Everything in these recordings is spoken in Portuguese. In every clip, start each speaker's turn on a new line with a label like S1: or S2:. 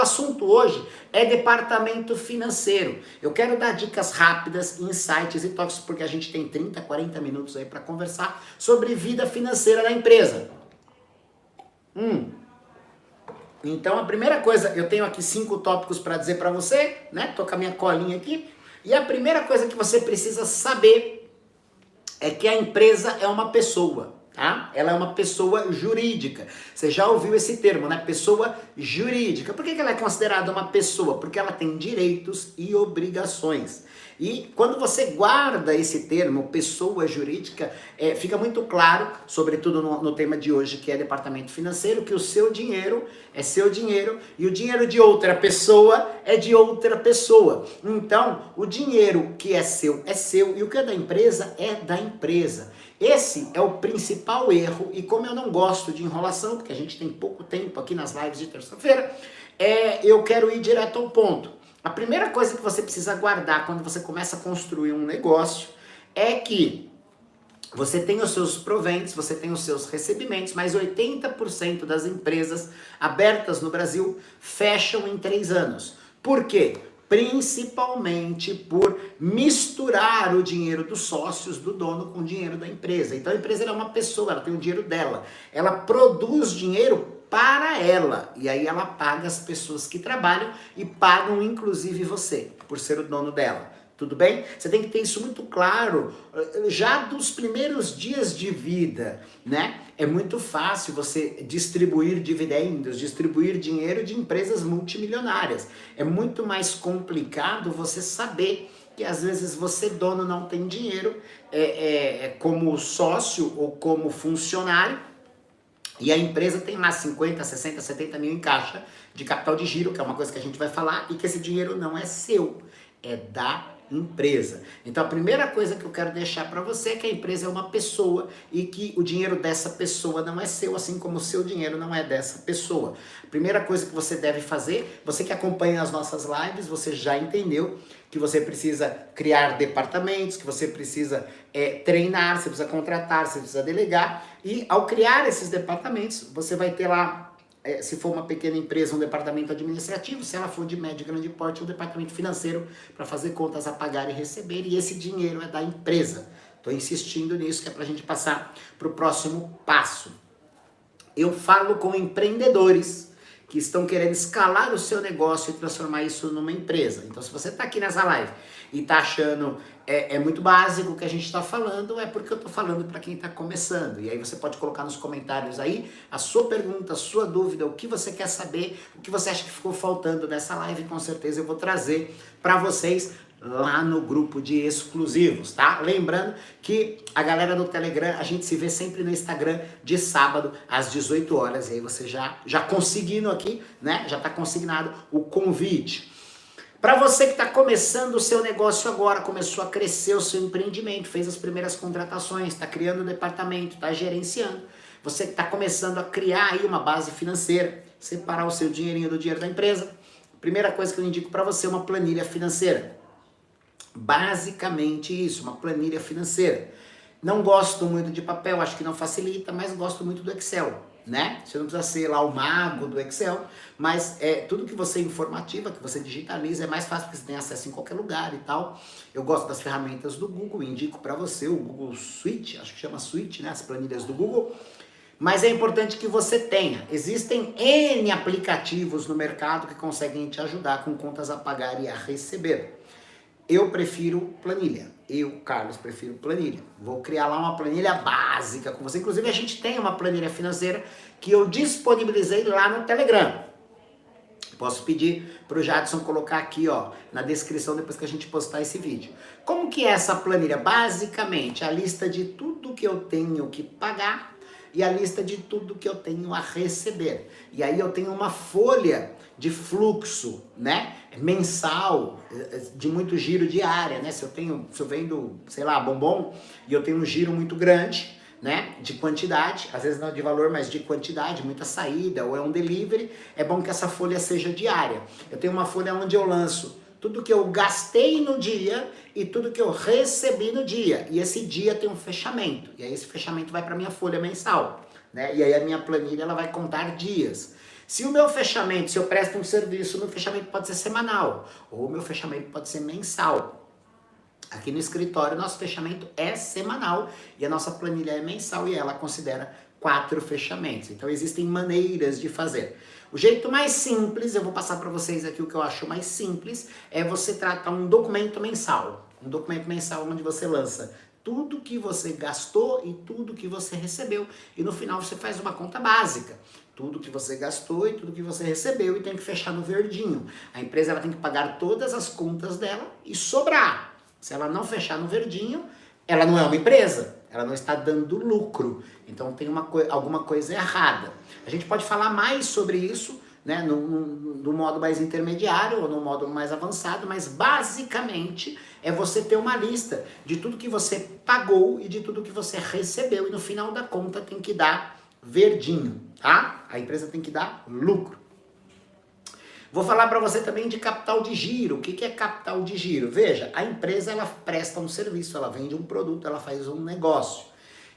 S1: O assunto hoje é departamento financeiro. Eu quero dar dicas rápidas, insights e toques, porque a gente tem 30, 40 minutos aí para conversar sobre vida financeira da empresa. Então a primeira coisa, eu tenho aqui 5 tópicos para dizer para você, né? Tô com a minha colinha aqui. E a primeira coisa que você precisa saber é que a empresa é uma pessoa. Tá? Ela é uma pessoa jurídica. Você já ouviu esse termo, né? Pessoa jurídica. Por que ela é considerada uma pessoa? Porque ela tem direitos e obrigações. E quando você guarda esse termo, pessoa jurídica, fica muito claro, sobretudo no tema de hoje, que é departamento financeiro, que o seu dinheiro é seu dinheiro e o dinheiro de outra pessoa é de outra pessoa. Então, o dinheiro que é seu e o que é da empresa é da empresa. Esse é o principal erro, e como eu não gosto de enrolação, porque a gente tem pouco tempo aqui nas lives de terça-feira, eu quero ir direto ao ponto. A primeira coisa que você precisa guardar quando você começa a construir um negócio é que você tem os seus proventos, você tem os seus recebimentos, mas 80% das empresas abertas no Brasil fecham em 3 anos. Por quê? Principalmente por misturar o dinheiro dos sócios, do dono, com o dinheiro da empresa. Então a empresa é uma pessoa, ela tem o dinheiro dela. Ela produz dinheiro para ela. E aí ela paga as pessoas que trabalham e pagam inclusive você, por ser o dono dela. Tudo bem? Você tem que ter isso muito claro já dos primeiros dias de vida, né? É muito fácil você distribuir dividendos, distribuir dinheiro de empresas multimilionárias. É muito mais complicado você saber que às vezes você, dono, não tem dinheiro como sócio ou como funcionário, e a empresa tem lá 50, 60, 70 mil em caixa de capital de giro, que é uma coisa que a gente vai falar, e que esse dinheiro não é seu, é da empresa. Então a primeira coisa que eu quero deixar para você é que a empresa é uma pessoa e que o dinheiro dessa pessoa não é seu, assim como o seu dinheiro não é dessa pessoa. A primeira coisa que você deve fazer, você que acompanha as nossas lives, você já entendeu que você precisa criar departamentos, que você precisa treinar, você precisa contratar, você precisa delegar, e ao criar esses departamentos, você vai ter lá, se for uma pequena empresa, um departamento administrativo, se ela for de médio e grande porte, um departamento financeiro para fazer contas a pagar e receber, e esse dinheiro é da empresa. Estou insistindo nisso, que é para a gente passar para o próximo passo. Eu falo com empreendedores que estão querendo escalar o seu negócio e transformar isso numa empresa. Então, se você está aqui nessa live e está achando muito básico o que a gente está falando, é porque eu estou falando para quem está começando. E aí você pode colocar nos comentários aí a sua pergunta, a sua dúvida, o que você quer saber, o que você acha que ficou faltando nessa live, com certeza eu vou trazer para vocês lá no grupo de exclusivos, tá? Lembrando que a galera do Telegram, a gente se vê sempre no Instagram de sábado às 18 horas, e aí você já conseguindo aqui, né? Já tá consignado o convite. Para você que está começando o seu negócio agora, começou a crescer o seu empreendimento, fez as primeiras contratações, está criando um departamento, está gerenciando, você que está começando a criar aí uma base financeira, separar o seu dinheirinho do dinheiro da empresa, primeira coisa que eu indico para você é uma planilha financeira. Basicamente isso, uma planilha financeira. Não gosto muito de papel, acho que não facilita, mas gosto muito do Excel, né? Você não precisa ser lá o mago do Excel, mas tudo que você informativa, que você digitaliza, é mais fácil porque você tem acesso em qualquer lugar e tal. Eu gosto das ferramentas do Google, indico para você o Google Suite, acho que chama Suite, né? As planilhas do Google. Mas é importante que você tenha. Existem N aplicativos no mercado que conseguem te ajudar com contas a pagar e a receber. Eu prefiro planilha. Eu, Carlos, prefiro planilha. Vou criar lá uma planilha básica com você. Inclusive, a gente tem uma planilha financeira que eu disponibilizei lá no Telegram. Posso pedir para o Jadson colocar aqui, ó, na descrição depois que a gente postar esse vídeo. Como que é essa planilha? Basicamente, a lista de tudo que eu tenho que pagar e a lista de tudo que eu tenho a receber. E aí eu tenho uma folha de fluxo, né, mensal, de muito giro diária, né, se eu vendo, sei lá, bombom, e eu tenho um giro muito grande, né, de quantidade, às vezes não de valor, mas de quantidade, muita saída, ou é um delivery, é bom que essa folha seja diária. Eu tenho uma folha onde eu lanço tudo que eu gastei no dia e tudo que eu recebi no dia, e esse dia tem um fechamento, e aí esse fechamento vai para minha folha mensal, né, e aí a minha planilha ela vai contar dias. Se o meu fechamento, se eu presto um serviço, o meu fechamento pode ser semanal, ou o meu fechamento pode ser mensal. Aqui no escritório, nosso fechamento é semanal e a nossa planilha é mensal e ela considera 4 fechamentos. Então existem maneiras de fazer. O jeito mais simples, eu vou passar para vocês aqui o que eu acho mais simples, é você tratar um documento mensal. Um documento mensal onde você lança tudo que você gastou e tudo que você recebeu. E no final você faz uma conta básica. Tudo que você gastou e tudo que você recebeu e tem que fechar no verdinho. A empresa ela tem que pagar todas as contas dela e sobrar. Se ela não fechar no verdinho, ela não é uma empresa. Ela não está dando lucro. Então tem alguma coisa errada. A gente pode falar mais sobre isso, né, no modo mais intermediário ou no modo mais avançado, mas basicamente é você ter uma lista de tudo que você pagou e de tudo que você recebeu e no final da conta tem que dar verdinho, tá? A empresa tem que dar lucro. Vou falar para você também de capital de giro. O que é capital de giro? Veja, a empresa ela presta um serviço, ela vende um produto, ela faz um negócio.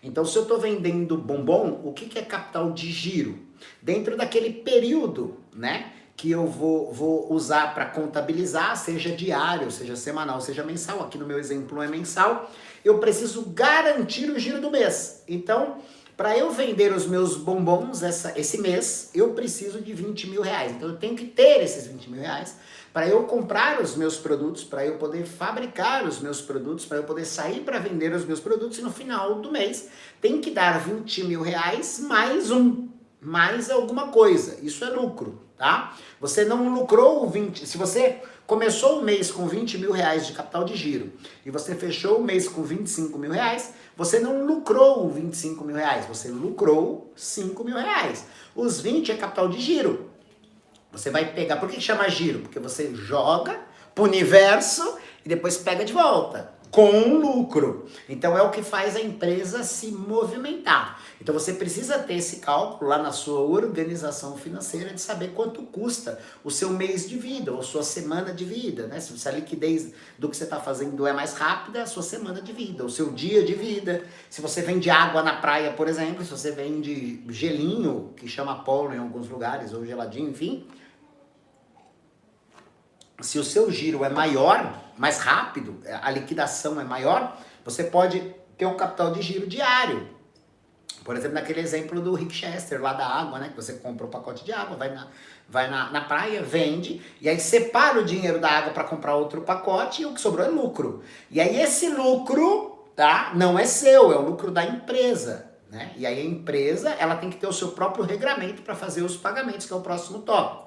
S1: Então, se eu estou vendendo bombom, o que é capital de giro? Dentro daquele período, né, que eu vou usar para contabilizar, seja diário, seja semanal, seja mensal, aqui no meu exemplo é mensal, eu preciso garantir o giro do mês. Então, para eu vender os meus bombons esse mês, eu preciso de 20 mil reais. Então eu tenho que ter esses 20 mil reais para eu comprar os meus produtos, para eu poder fabricar os meus produtos, para eu poder sair para vender os meus produtos e no final do mês tem que dar 20 mil reais mais alguma coisa. Isso é lucro, tá? Você não lucrou 20, se você começou o mês com 20 mil reais de capital de giro e você fechou o mês com 25 mil reais, você não lucrou 25 mil reais, você lucrou 5 mil reais. Os 20 é capital de giro. Você vai pegar, por que chama giro? Porque você joga pro universo e depois pega de volta, com lucro. Então é o que faz a empresa se movimentar. Então você precisa ter esse cálculo lá na sua organização financeira de saber quanto custa o seu mês de vida ou sua semana de vida, né? Se a liquidez do que você está fazendo é mais rápida, a sua semana de vida, o seu dia de vida. Se você vende água na praia, por exemplo, se você vende gelinho, que chama polo em alguns lugares, ou geladinho, enfim. Se o seu giro é maior, mais rápido, a liquidação é maior, você pode ter um capital de giro diário. Por exemplo, naquele exemplo do Rick Chester, lá da água, né? Que você compra um pacote de água, vai na praia, vende, e aí separa o dinheiro da água para comprar outro pacote e o que sobrou é lucro. E aí esse lucro, tá? Não é seu, é o lucro da empresa, né? E aí a empresa, ela tem que ter o seu próprio regramento para fazer os pagamentos, que é o próximo tópico.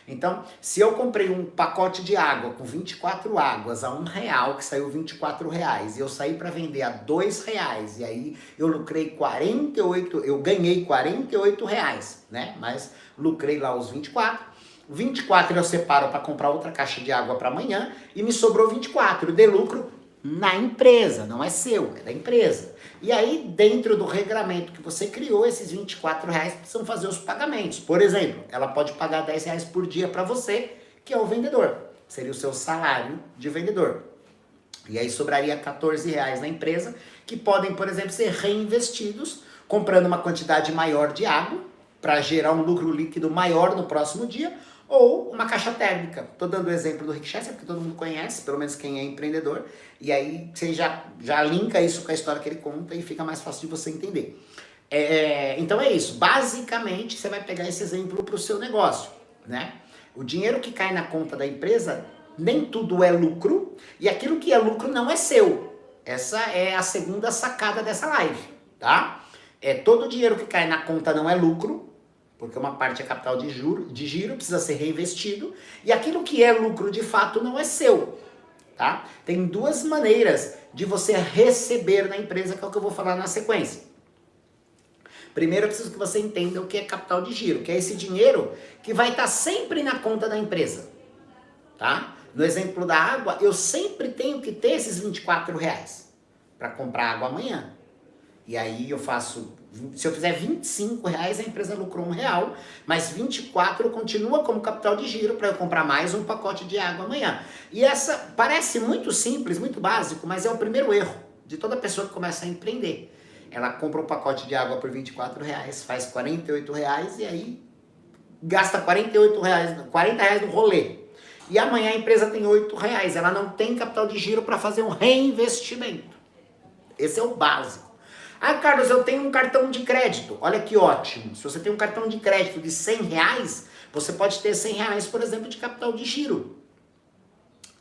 S1: Então, se eu comprei um pacote de água com 24 águas a R$1, que saiu R$24, e eu saí para vender a R$2, e aí eu lucrei 48, eu ganhei R$48, né? Mas lucrei lá os 24. 24 eu separo para comprar outra caixa de água para amanhã e me sobrou 24 de lucro na empresa, não é seu, é da empresa. E aí, dentro do regramento que você criou, esses R$24 precisam fazer os pagamentos. Por exemplo, ela pode pagar R$10 por dia para você, que é o vendedor. Seria o seu salário de vendedor. E aí sobraria R$14 na empresa, que podem, por exemplo, ser reinvestidos, comprando uma quantidade maior de água, para gerar um lucro líquido maior no próximo dia, ou uma caixa térmica. Estou dando o exemplo do Rick Chester, porque todo mundo conhece, pelo menos quem é empreendedor, e aí você já linka isso com a história que ele conta e fica mais fácil de você entender. Então é isso, basicamente você vai pegar esse exemplo para o seu negócio, né? O dinheiro que cai na conta da empresa, nem tudo é lucro, e aquilo que é lucro não é seu. Essa é a segunda sacada dessa live, tá? Todo o dinheiro que cai na conta não é lucro, porque uma parte é capital de giro, precisa ser reinvestido, e aquilo que é lucro de fato não é seu, tá? Tem duas maneiras de você receber na empresa, que é o que eu vou falar na sequência. Primeiro eu preciso que você entenda o que é capital de giro, que é esse dinheiro que vai estar sempre na conta da empresa, tá? No exemplo da água, eu sempre tenho que ter esses R$24 para comprar água amanhã. E aí eu faço, se eu fizer R$25, a empresa lucrou R$1, mas 24 continua como capital de giro para eu comprar mais um pacote de água amanhã. E essa parece muito simples, muito básico, mas é o primeiro erro de toda pessoa que começa a empreender. Ela compra um pacote de água por R$24, faz R$48 e aí gasta R$ 40 reais no rolê. E amanhã a empresa tem R$ 8, ela não tem capital de giro para fazer um reinvestimento. Esse é o básico. Ah, Carlos, eu tenho um cartão de crédito. Olha que ótimo. Se você tem um cartão de crédito de R$ 100, você pode ter R$ 100, por exemplo, de capital de giro.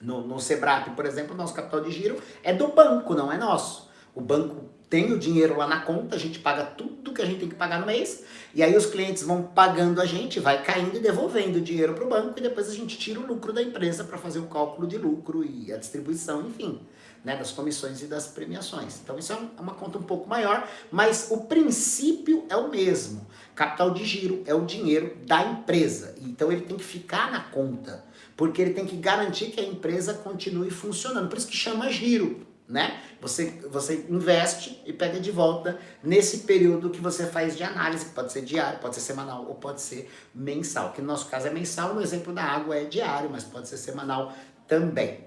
S1: No Sebrap, por exemplo, nosso capital de giro é do banco, não é nosso. O banco tem o dinheiro lá na conta, a gente paga tudo que a gente tem que pagar no mês, e aí os clientes vão pagando a gente, vai caindo e devolvendo o dinheiro para o banco, e depois a gente tira o lucro da empresa para fazer o cálculo de lucro e a distribuição, enfim, né, das comissões e das premiações. Então isso é uma conta um pouco maior, mas o princípio é o mesmo. Capital de giro é o dinheiro da empresa, então ele tem que ficar na conta, porque ele tem que garantir que a empresa continue funcionando. Por isso que chama giro, né? Você investe e pega de volta nesse período que você faz de análise, que pode ser diário, pode ser semanal ou pode ser mensal. Que no nosso caso é mensal, no exemplo da água é diário, mas pode ser semanal também.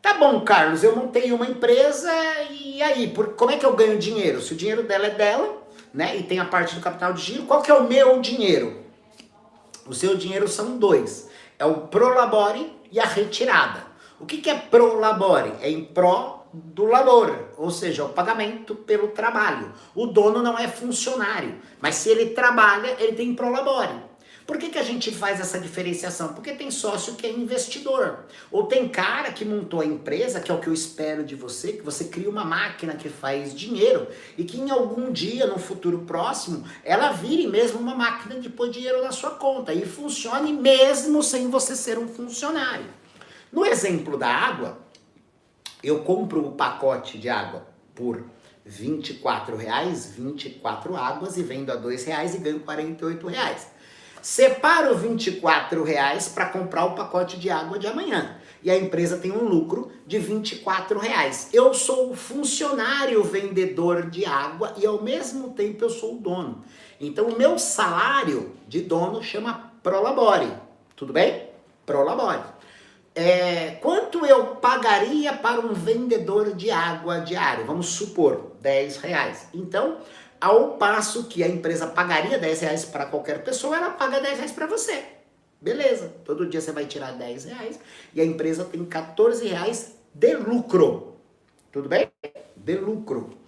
S1: Tá bom, Carlos, eu montei uma empresa e aí, como é que eu ganho dinheiro? Se o dinheiro dela é dela, né, e tem a parte do capital de giro, qual que é o meu dinheiro? O seu dinheiro são dois. É o prolabore e a retirada. O que é prolabore? É em pró do labor, ou seja, o pagamento pelo trabalho. O dono não é funcionário, mas se ele trabalha, ele tem prolabore. Por que a gente faz essa diferenciação? Porque tem sócio que é investidor. Ou tem cara que montou a empresa, que é o que eu espero de você, que você cria uma máquina que faz dinheiro e que em algum dia, no futuro próximo, ela vire mesmo uma máquina de pôr dinheiro na sua conta e funcione mesmo sem você ser um funcionário. No exemplo da água, eu compro um pacote de água por R$ 24, 24 águas, e vendo a R$ 2 e ganho R$ 48. Separo R$ 24 para comprar o pacote de água de amanhã. E a empresa tem um lucro de R$ 24. Eu sou o funcionário vendedor de água e ao mesmo tempo eu sou o dono. Então o meu salário de dono chama prolabore. Tudo bem? Prolabore. Quanto eu pagaria para um vendedor de água diário? Vamos supor, R$ 10. Então, ao passo que a empresa pagaria R$ 10 para qualquer pessoa, ela paga R$ 10 para você. Beleza, todo dia você vai tirar R$ 10 e a empresa tem R$ 14 de lucro. Tudo bem? De lucro.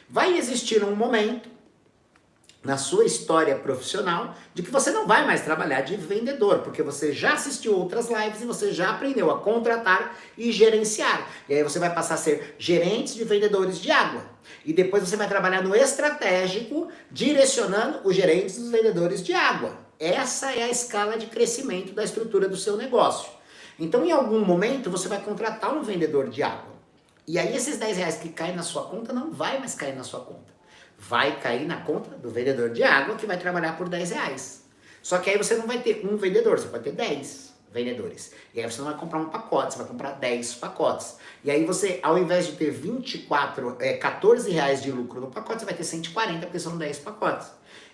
S1: Vai existir um momento na sua história profissional de que você não vai mais trabalhar de vendedor, porque você já assistiu outras lives e você já aprendeu a contratar e gerenciar. E aí você vai passar a ser gerente de vendedores de água. E depois você vai trabalhar no estratégico, direcionando os gerentes dos vendedores de água. Essa é a escala de crescimento da estrutura do seu negócio. Então, em algum momento, você vai contratar um vendedor de água. E aí esses R$ 10 que caem na sua conta não vai mais cair na sua conta. Vai cair na conta do vendedor de água que vai trabalhar por R$ 10. Só que aí você não vai ter um vendedor, você pode ter 10 vendedores. E aí você não vai comprar um pacote, você vai comprar 10 pacotes. E aí você, ao invés de ter R$ 14 de lucro no pacote, você vai ter 140, porque são 10 pacotes.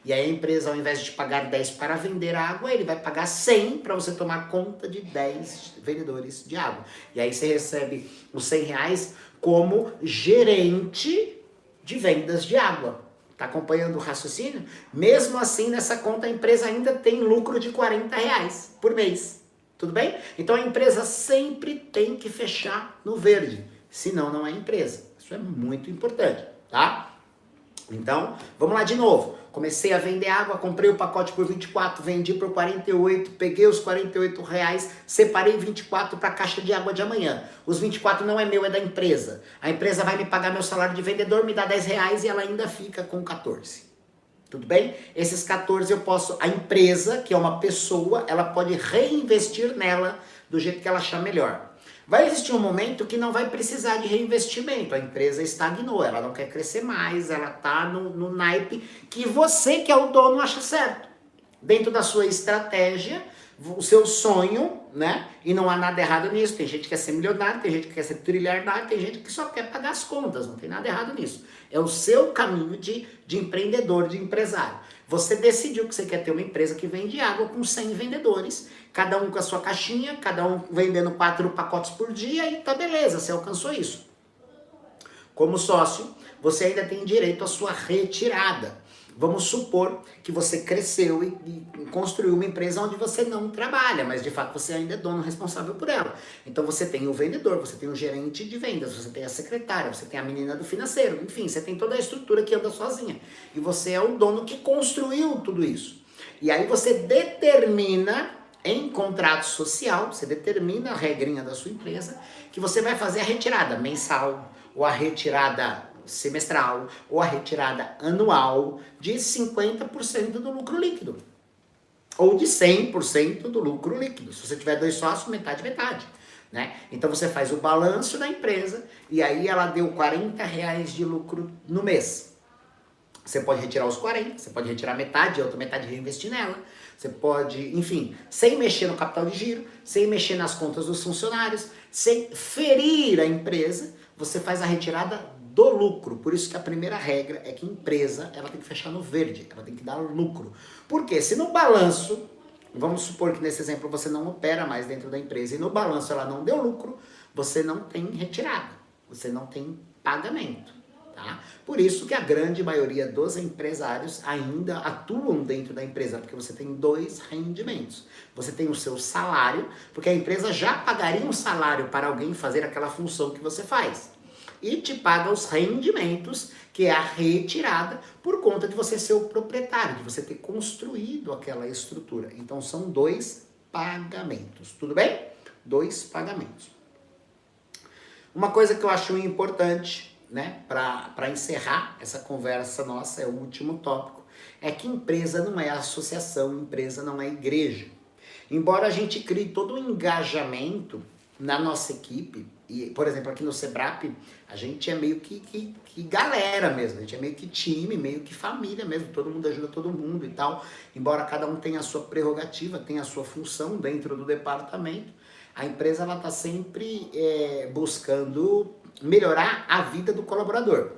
S1: E aí a empresa, ao invés de te pagar 10 para vender água, ele vai pagar 100 para você tomar conta de 10 vendedores de água. E aí você recebe os R$ 100 como gerente de vendas de água. Tá acompanhando o raciocínio? Mesmo assim, nessa conta, a empresa ainda tem lucro de R$ 40 por mês. Tudo bem? Então a empresa sempre tem que fechar no verde, senão não é empresa. Isso é muito importante, tá? Então, vamos lá de novo. Comecei a vender água, comprei o pacote por 24, vendi por 48, peguei os R$ 48, separei 24 para a caixa de água de amanhã. Os 24 não é meu, é da empresa. A empresa vai me pagar meu salário de vendedor, me dá R$ 10 e ela ainda fica com 14. Tudo bem? Esses 14 eu posso, a empresa, que é uma pessoa, ela pode reinvestir nela do jeito que ela achar melhor. Vai existir um momento que não vai precisar de reinvestimento, a empresa estagnou, ela não quer crescer mais, ela está no naipe que você, que é o dono, acha certo. Dentro da sua estratégia, o seu sonho, né? E não há nada errado nisso, tem gente que quer ser milionário, tem gente que quer ser trilhardário, tem gente que só quer pagar as contas, não tem nada errado nisso. É o seu caminho de empreendedor, de empresário. Você decidiu que você quer ter uma empresa que vende água com 100 vendedores, cada um com a sua caixinha, cada um vendendo 4 pacotes por dia e tá beleza, você alcançou isso. Como sócio, você ainda tem direito à sua retirada. Vamos supor que você cresceu e construiu uma empresa onde você não trabalha, mas de fato você ainda é dono responsável por ela. Então você tem o vendedor, você tem o gerente de vendas, você tem a secretária, você tem a menina do financeiro, enfim, você tem toda a estrutura que anda sozinha. E você é o dono que construiu tudo isso. E aí você determina em contrato social, você determina a regrinha da sua empresa, que você vai fazer a retirada mensal ou a retirada semestral ou a retirada anual de 50% do lucro líquido. Ou de 100% do lucro líquido. Se você tiver 2 sócios, metade, metade. Né? Então você faz o balanço da empresa e aí ela deu R$40 de lucro no mês. Você pode retirar os 40, você pode retirar metade, a outra metade reinvestir nela. Você pode, enfim, sem mexer no capital de giro, sem mexer nas contas dos funcionários, sem ferir a empresa, você faz a retirada do lucro. Por isso que a primeira regra é que a empresa ela tem que fechar no verde, ela tem que dar lucro. Porque se no balanço, vamos supor que nesse exemplo você não opera mais dentro da empresa e no balanço ela não deu lucro, você não tem retirada, você não tem pagamento. Tá? Por isso que a grande maioria dos empresários ainda atuam dentro da empresa, porque você tem 2 rendimentos. Você tem o seu salário, porque a empresa já pagaria um salário para alguém fazer aquela função que você faz. E te paga os rendimentos, que é a retirada, por conta de você ser o proprietário, de você ter construído aquela estrutura. Então são 2 pagamentos, tudo bem? 2 pagamentos. Uma coisa que eu acho importante, né, para encerrar essa conversa nossa, é o último tópico, é que empresa não é associação, empresa não é igreja. Embora a gente crie todo um engajamento na nossa equipe, e, por exemplo, aqui no Sebrap, a gente é meio que galera mesmo, a gente é meio que time, meio que família mesmo, todo mundo ajuda todo mundo e tal, embora cada um tenha a sua prerrogativa, tenha a sua função dentro do departamento, a empresa ela está sempre buscando melhorar a vida do colaborador.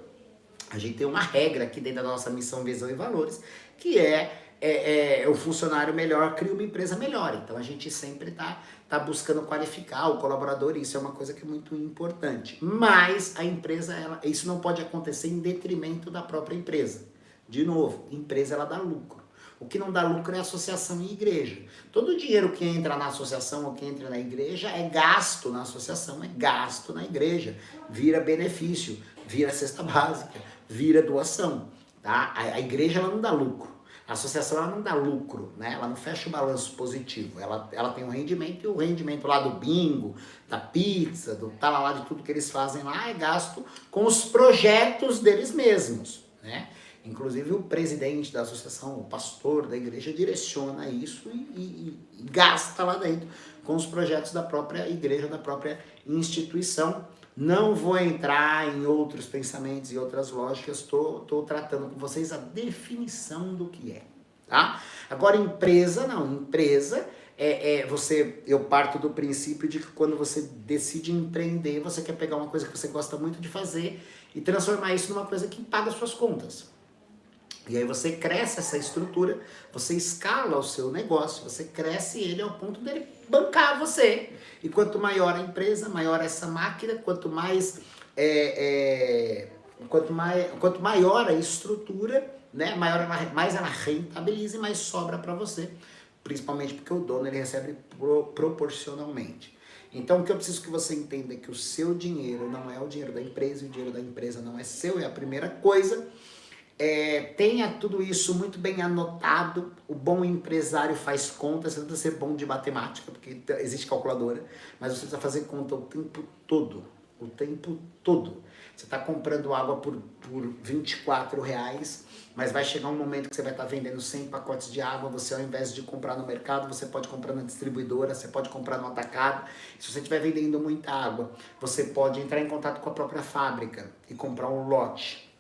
S1: A gente tem uma regra aqui dentro da nossa missão, visão e valores, que é o funcionário melhor cria uma empresa melhor. Então a gente sempre tá buscando qualificar o colaborador, e isso é uma coisa que é muito importante. Mas a empresa, isso não pode acontecer em detrimento da própria empresa. De novo, empresa ela dá lucro. O que não dá lucro é associação e igreja. Todo o dinheiro que entra na associação ou que entra na igreja é gasto na associação, é gasto na igreja. Vira benefício, vira cesta básica, vira doação. Tá? A igreja ela não dá lucro. A associação ela não dá lucro, né? Ela não fecha o balanço positivo. Ela tem um rendimento, e o rendimento lá do bingo, da pizza, do lá de tudo que eles fazem lá é gasto com os projetos deles mesmos, né? Inclusive o presidente da associação, o pastor da igreja, direciona isso e gasta lá dentro com os projetos da própria igreja, da própria instituição. Não vou entrar em outros pensamentos e outras lógicas, estou tratando com vocês a definição do que é. Tá? Agora, empresa não. Empresa eu parto do princípio de que quando você decide empreender, você quer pegar uma coisa que você gosta muito de fazer e transformar isso numa coisa que paga suas contas. E aí você cresce essa estrutura, você escala o seu negócio, você cresce ele ao ponto dele bancar você. E quanto maior a empresa, maior essa máquina, quanto maior a estrutura, né, mais ela rentabiliza e mais sobra para você. Principalmente porque o dono ele recebe proporcionalmente. Então o que eu preciso que você entenda é que o seu dinheiro não é o dinheiro da empresa, e o dinheiro da empresa não é seu, é a primeira coisa. Tenha tudo isso muito bem anotado. O bom empresário faz conta. Você não precisa ser bom de matemática, porque existe calculadora, mas você precisa fazer conta o tempo todo. O tempo todo. Você está comprando água por R$24, mas vai chegar um momento que você vai estar vendendo 100 pacotes de água. Você, ao invés de comprar no mercado, você pode comprar na distribuidora, você pode comprar no atacado. Se você estiver vendendo muita água, você pode entrar em contato com a própria fábrica e comprar um lote.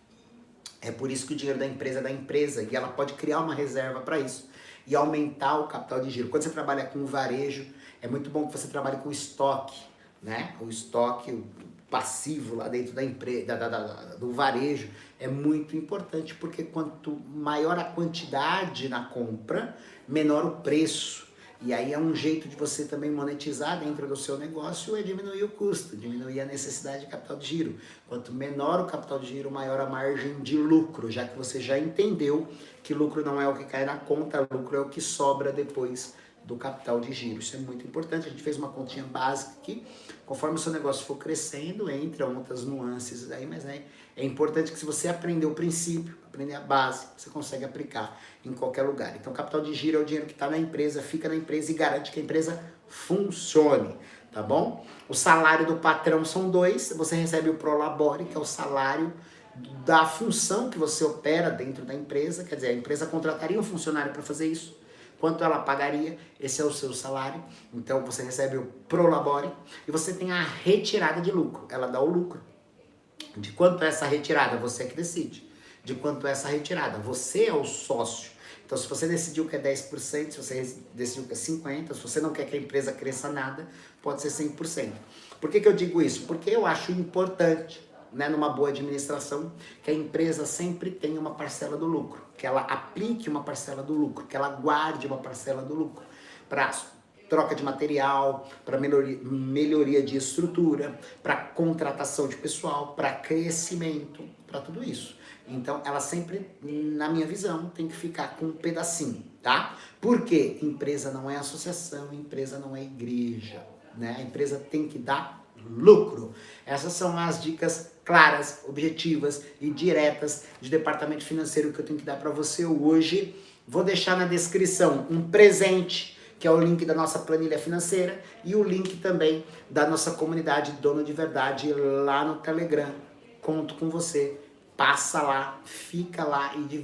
S1: É por isso que o dinheiro da empresa é da empresa, e ela pode criar uma reserva para isso e aumentar o capital de giro. Quando você trabalha com varejo, é muito bom que você trabalhe com estoque, né? O estoque, o passivo lá dentro da empresa, do varejo, é muito importante, porque quanto maior a quantidade na compra, menor o preço. E aí é um jeito de você também monetizar dentro do seu negócio, é diminuir o custo, diminuir a necessidade de capital de giro. Quanto menor o capital de giro, maior a margem de lucro, já que você já entendeu que lucro não é o que cai na conta, lucro é o que sobra depois do capital de giro. Isso é muito importante. A gente fez uma continha básica aqui. Conforme o seu negócio for crescendo, entram outras nuances aí, mas né, é importante que se você aprender o princípio, aprender a base, você consegue aplicar em qualquer lugar. Então, capital de giro é o dinheiro que está na empresa, fica na empresa e garante que a empresa funcione, tá bom? O salário do patrão são 2, você recebe o Prolabore, que é o salário da função que você opera dentro da empresa, quer dizer, a empresa contrataria um funcionário para fazer isso, quanto ela pagaria, esse é o seu salário, então você recebe o Prolabore, e você tem a retirada de lucro, ela dá o lucro. De quanto é essa retirada? Você é que decide. De quanto é essa retirada? Você é o sócio. Então, se você decidiu que é 10%, se você decidiu que é 50%, se você não quer que a empresa cresça nada, pode ser 100%. Por que eu digo isso? Porque eu acho importante, né, numa boa administração, que a empresa sempre tenha uma parcela do lucro, que ela aplique uma parcela do lucro, que ela guarde uma parcela do lucro para troca de material, para melhoria de estrutura, para contratação de pessoal, para crescimento, para tudo isso. Então, ela sempre, na minha visão, tem que ficar com um pedacinho, tá? Porque empresa não é associação, empresa não é igreja, né? A empresa tem que dar lucro. Essas são as dicas claras, objetivas e diretas de departamento financeiro que eu tenho que dar para você hoje. Vou deixar na descrição um presente, que é o link da nossa planilha financeira e o link também da nossa comunidade Dono de Verdade lá no Telegram. Conto com você. Passa lá, fica lá e divide.